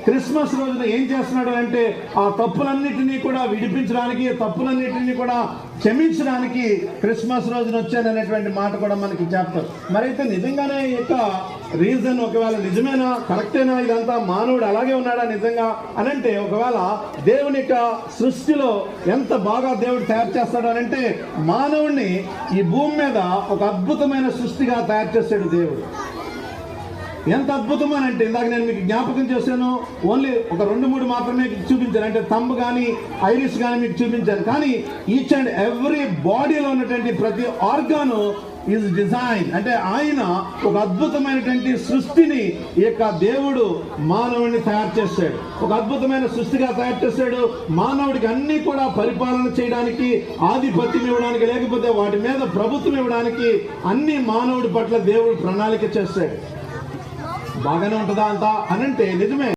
Christmas రోజున ఏం చేస్తున్నాడు అంటే ఆ తప్పులన్నిటినీ కూడా విడిపించడానికి, తప్పులన్నిటినీ కూడా క్షమించడానికి క్రిస్మస్ రోజున వచ్చాననేటువంటి మాట కూడా మనకి చెప్తారు. మరైతే నిజంగానే ఈ యొక్క రీజన్ ఒకవేళ నిజమేనా, కరెక్టేనా, ఇదంతా మానవుడు అలాగే ఉన్నాడా నిజంగా అనంటే, ఒకవేళ దేవుని యొక్క సృష్టిలో ఎంత బాగా దేవుడు తయారు చేస్తాడు అనంటే, మానవుడిని ఈ భూమి మీద ఒక అద్భుతమైన సృష్టిగా తయారు చేశాడు దేవుడు. ఎంత అద్భుతమని ఇందాక నేను మీకు జ్ఞాపకం చేశాను, ఓన్లీ ఒక 2-3 మాత్రమే చూపించాను. అంటే థంబ్ కానీ ఐరిస్ కానీ మీకు చూపించాను. కానీ ఈచ్ అండ్ ఎవ్రీ బాడీలో ఉన్నటువంటి ప్రతి ఆర్గాను ఈజ్ డిజైన్, అంటే ఆయన ఒక అద్భుతమైనటువంటి సృష్టిని ఈ యొక్క దేవుడు మానవుడిని తయారు చేశాడు. ఒక అద్భుతమైన సృష్టిగా తయారు చేశాడు. మానవుడికి అన్ని కూడా పరిపాలన చేయడానికి, ఆధిపత్యం ఇవ్వడానికి, లేకపోతే వాటి మీద ప్రభుత్వం ఇవ్వడానికి అన్ని మానవుడి పట్ల దేవుడు ప్రణాళిక చేశాడు. బాగానే ఉంటుందా అంతా అనంటే నిజమే.